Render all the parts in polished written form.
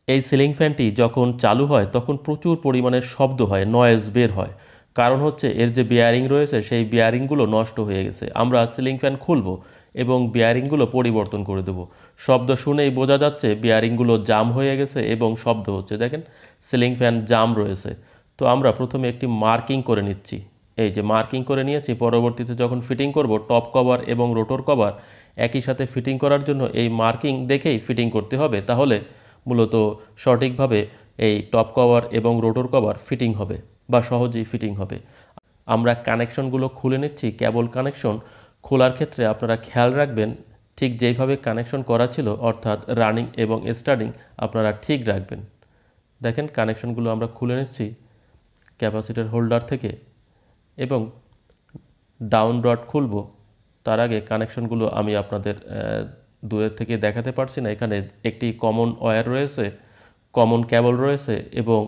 এই সিলিং ফ্যানটি যখন চালু হয় তখন প্রচুর পরিমাণে শব্দ হয়, নয়েজ বের হয়। কারণ হচ্ছে এর যে বিয়ারিং রয়েছে সেই বিয়ারিংগুলো নষ্ট হয়ে গেছে। আমরা সিলিং ফ্যান খুলব এবং বিয়ারিংগুলো পরিবর্তন করে দেব। শব্দ শুনেই বোঝা যাচ্ছে বিয়ারিংগুলো জাম হয়ে গেছে এবং শব্দ হচ্ছে। দেখেন সিলিং ফ্যান জাম রয়েছে। তো আমরা প্রথমে একটি মার্কিং করে নিচ্ছি। এই যে মার্কিং করে নিয়েছি, পরবর্তীতে যখন ফিটিং করব টপ কভার এবং রোটর কভার একই সাথে ফিটিং করার জন্য এই মার্কিং দেখেই ফিটিং করতে হবে, তাহলে মূলত সঠিকভাবে এই টপ কভার এবং রোটর কভার ফিটিং হবে বা সহজেই ফিটিং হবে। আমরা কানেকশনগুলো খুলে নিচ্ছি। কেবল কানেকশন খোলার ক্ষেত্রে আপনারা খেয়াল রাখবেন ঠিক যেইভাবে কানেকশন করা ছিল, অর্থাৎ রানিং এবং স্টার্টিং আপনারা ঠিক রাখবেন। দেখেন কানেকশনগুলো আমরা খুলে নিচ্ছি ক্যাপাসিটর হোল্ডার থেকে এবং ডাউন রড খুলব। তার আগে কানেকশনগুলো আমি আপনাদের দূরের থেকে দেখাতে পারছি না। এখানে একটি কমন ওয়্যার রয়েছে, কমন কেবল রয়েছে এবং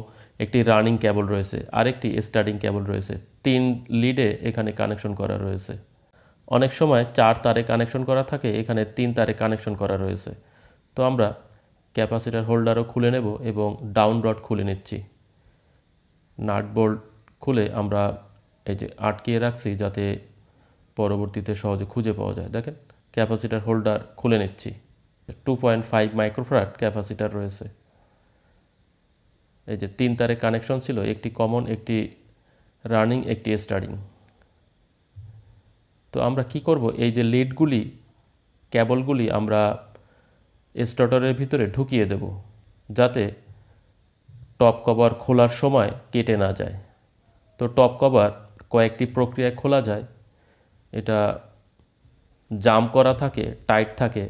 একটি রানিং কেবল রয়েছে, আরেকটি স্টার্টিং কেবল রয়েছে। 3 লিডে এখানে কানেকশন করা রয়েছে। অনেক সময় 4 তারে কানেকশন করা থাকে, এখানে 3 তারে কানেকশন করা রয়েছে। তো আমরা ক্যাপাসিটর হোল্ডারও খুলে নেব এবং ডাউন রড খুলে নিচ্ছি। নাট বোল্ট খুলে আমরা এই যে আটকিয়ে রাখছি যাতে পরবর্তীতে সহজে খুঁজে পাওয়া যায়। দেখেন ক্যাপাসিটর হোল্ডার খুলে নিচ্ছি। 2.5 মাইক্রোফ্যারাড ক্যাপাসিটর রয়েছে। এই যে 3 তারে কানেকশন ছিল, একটি কমন, একটি রানিং, একটি স্টার্টিং। তো আমরা কি করব, এই যে লিডগুলি, কেবলগুলি আমরা স্টার্টারের ভিতরে ঢুকিয়ে দেব যাতে টপ কভার খোলার সময় কেটে না যায়। তো টপ কভার কয়েকটি প্রক্রিয়ায় খোলা যায়। এটা জাম করা থাকে, টাইট থাকে।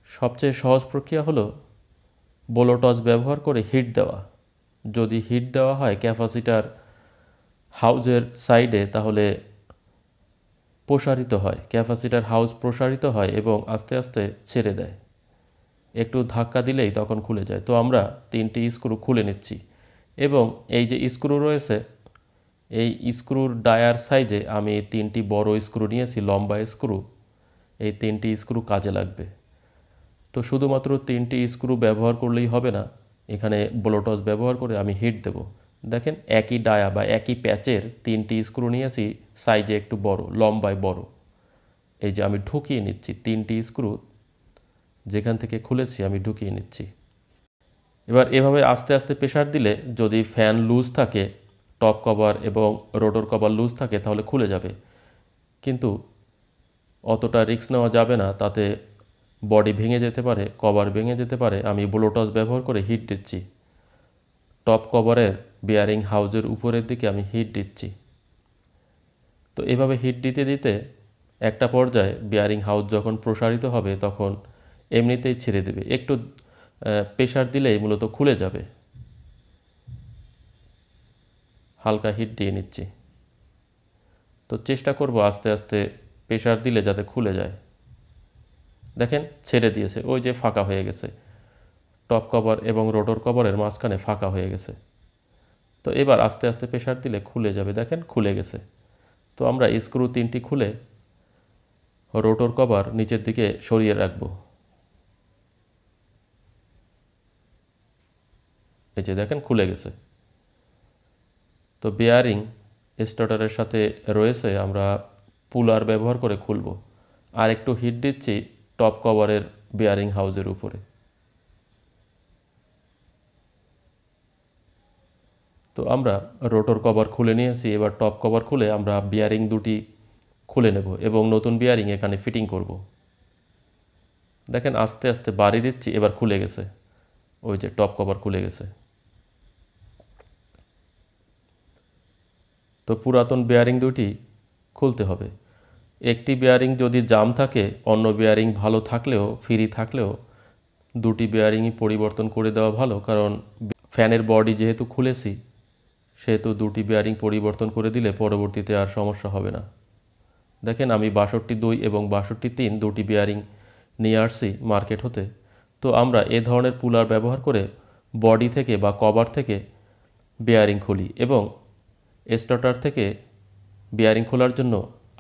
সবচেয়ে সহজ প্রক্রিয়া হলো ব্লো টর্চ ব্যবহার করে হিট দেওয়া। যদি হিট দেওয়া হয় ক্যাপাসিটার হাউজের সাইডে, তাহলে প্রসারিত হয়, ক্যাপাসিটার হাউস প্রসারিত হয় এবং আস্তে আস্তে ছেড়ে দেয়। একটু ধাক্কা দিলেই তখন খুলে যায়। তো আমরা 3টি স্ক্রু খুলে নিচ্ছি এবং এই যে স্ক্রু রয়েছে, এই স্ক্রুর ডায়ার সাইজে আমি 3টি বড় স্ক্রু নিয়েছি, লম্বা স্ক্রু। এই 3টি স্ক্রু কাজে লাগবে। তো শুধুমাত্র 3টি স্ক্রু ব্যবহার করলেই হবে না, এখানে ব্লো টর্চ ব্যবহার করে আমি হিট দেব। দেখেন একই ডায়া বা একই প্যাচের 3টি স্ক্রু নিয়েছি, সাইজে একটু বড়, লম্বায় বড়। এই যে আমি ঢুকিয়ে নিচ্ছি 3টি স্ক্রু, যেখান থেকে খুলেছি আমি ঢুকিয়ে নিচ্ছি। এবার এভাবে আস্তে আস্তে প্রেসার দিলে যদি ফ্যান লুজ থাকে, টপ কভার এবং রোটর কভার লুজ থাকে, তাহলে খুলে যাবে। কিন্তু অতটা রিস্ক নেওয়া যাবে না, তাতে বডি ভেঙে যেতে পারে, কভার ভেঙে যেতে পারে। আমি ব্লো টর্চ ব্যবহার করে হিট দিচ্ছি। টপ কভারের বিয়ারিং হাউজের উপরের দিকে আমি হিট দিচ্ছি। তো এভাবে হিট দিতে দিতে একটা পর্যায়ে বিয়ারিং হাউস যখন প্রসারিত হবে তখন এমনিতেই ছেড়ে দেবে। একটু প্রেসার দিলেই মূলত খুলে যাবে। হালকা হিট দিয়ে নিচ্ছি। তো চেষ্টা করব আস্তে আস্তে প্রেসার দিলে যাতে খুলে যায়। দেখেন ছেড়ে দিয়েছে, ওই যে ফাঁকা হয়ে গেছে, টপ কভার এবং রোটর কভারের মাঝখানে ফাঁকা হয়ে গেছে। তো এবার আস্তে আস্তে প্রেসার দিলে খুলে যাবে। দেখেন খুলে গেছে। তো আমরা স্ক্রু 3টি খুলে রোটর কভার নিচের দিকে সরিয়ে রাখব। এই যে দেখেন খুলে গেছে। তো বেয়ারিং স্টার্টারের সাথে রয়েছে, আমরা পুলার ব্যবহার করে খুলব। আর একটু হিট দিচ্ছি টপ কভারের বেয়ারিং হাউজের উপরে। তো আমরা রোটর কভার খুলে নিয়েছি। এবার টপ কভার খুলে আমরা বিয়ারিং দুটি খুলে নেব এবং নতুন বিয়ারিং এখানে ফিটিং করব। দেখেন আস্তে আস্তে বাড়ি দিচ্ছি, এবার খুলে গেছে। ওই যে টপ কভার খুলে গেছে। তো পুরাতন বেয়ারিং দুটি খুলতে হবে। একটি বেয়ারিং যদি জাম থাকে, অন্য বেয়ারিং ভালো থাকলেও, ফ্রি থাকলেও দুটি বেয়ারিংই পরিবর্তন করে দেওয়া ভালো। কারণ ফ্যানের বডি যেহেতু খুলেছি, সেহেতু দুটি বেয়ারিং পরিবর্তন করে দিলে পরবর্তীতে আর সমস্যা হবে না। দেখেন আমি 62.2 এবং 62.3 দুটি বেয়ারিং নিয়ে আসছি মার্কেট হতে। তো আমরা এ ধরনের পুলার ব্যবহার করে বডি থেকে বা কভার থেকে বেয়ারিং খুলি এবং স্টার্টার থেকে বেয়ারিং খোলার জন্য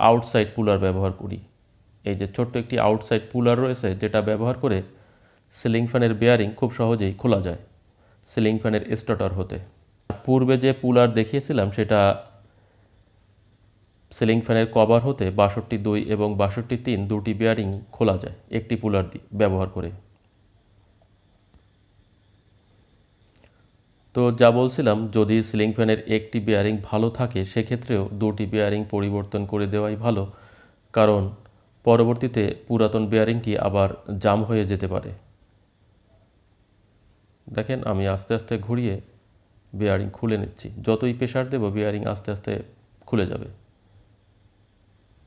আউটসাইড পুলার ব্যবহার করি। এই যে ছোট্ট একটি আউটসাইড পুলার রয়েছে, যেটা ব্যবহার করে সিলিং ফ্যানের বেয়ারিং খুব সহজেই খোলা যায় সিলিং ফ্যানের স্টার্টার হতে। পূর্বে যে পুলার দেখিয়েছিলাম সেটা সিলিং ফ্যানের কভার হতে ৬২ এবং ৬২ দুটি বেয়ারিং খোলা যায় একটি পুলার ব্যবহার করে। তো যা বলছিলাম, যদি সিলিং ফ্যানের একটি বেয়ারিং ভালো থাকে সেক্ষেত্রেও দুটি বেয়ারিং পরিবর্তন করে দেওয়াই ভালো, কারণ পরবর্তীতে পুরাতন বেয়ারিংটি আবার জাম হয়ে যেতে পারে। দেখেন আমি আস্তে আস্তে ঘুরিয়ে বেয়ারিং খুলে নিচ্ছি, যতই প্রেশার দেব বেয়ারিং আস্তে আস্তে খুলে যাবে।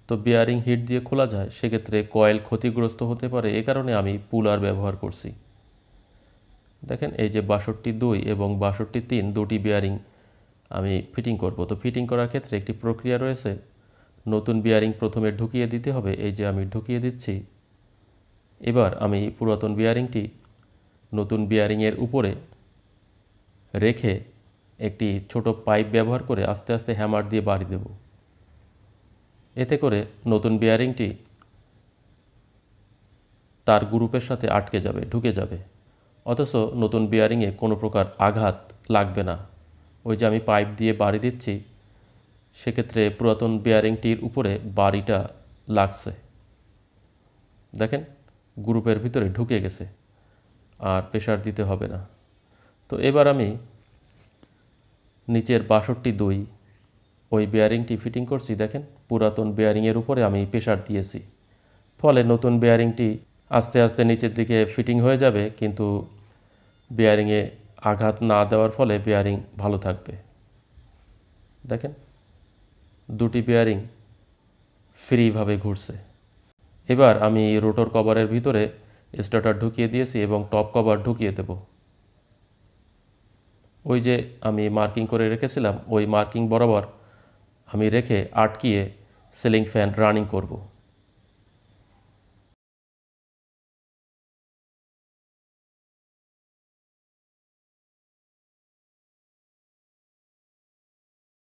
তো বেয়ারিং হিট দিয়ে খোলা যায়, সেক্ষেত্রে কয়েল ক্ষতিগ্রস্ত হতে পারে, এ কারণে আমি পুলার ব্যবহার করছি। দেখেন এই যে ৬২ এবং ৬২ দুটি বেয়ারিং আমি ফিটিং করব। তো ফিটিং করার ক্ষেত্রে একটি প্রক্রিয়া রয়েছে। নতুন বেয়ারিং প্রথমে ঢুকিয়ে দিতে হবে, এই যে আমি ঢুকিয়ে দিচ্ছি। এবার আমি পুরাতন বেয়ারিংটি নতুন বেয়ারিংয়ের উপরে রেখে একটি ছোট পাইপ ব্যবহার করে আস্তে আস্তে হ্যামার দিয়ে বাড়ি দেব। এতে করে নতুন বেয়ারিংটি তার গ্রুপের সাথে আটকে যাবে, ঢুকে যাবে, অথচ নতুন বেয়ারিংয়ে কোনো প্রকার আঘাত লাগবে না। ওই যে আমি পাইপ দিয়ে বাড়ি দিচ্ছি, সেক্ষেত্রে পুরাতন বেয়ারিংটির উপরে বাড়িটা লাগছে। দেখেন গ্রুপের ভিতরে ঢুকে গেছে, আর প্রেশার দিতে হবে না। তো এবার আমি নিচের ৬২ ওই বেয়ারিংটি ফিটিং করছি। দেখেন পুরাতন বেয়ারিংয়ের উপরে আমি প্রেশার দিয়েছি, ফলে নতুন বেয়ারিংটি আস্তে আস্তে নিচের দিকে ফিটিং হয়ে যাবে, কিন্তু বেয়ারিংয়ে আঘাত না দেওয়ার ফলে বেয়ারিং ভালো থাকবে। দেখেন দুটি বেয়ারিং ফ্রিভাবে ঘুরছে। এবার আমি রোটর কভারের ভিতরে স্টার্টার ঢুকিয়ে দিয়েছি এবং টপ কভার ঢুকিয়ে দেব। ওই যে আমি মার্কিং করে রেখেছিলাম, ওই মার্কিং বরাবর আমি রেখে আটকিয়ে সিলিং ফ্যান রানিং করব।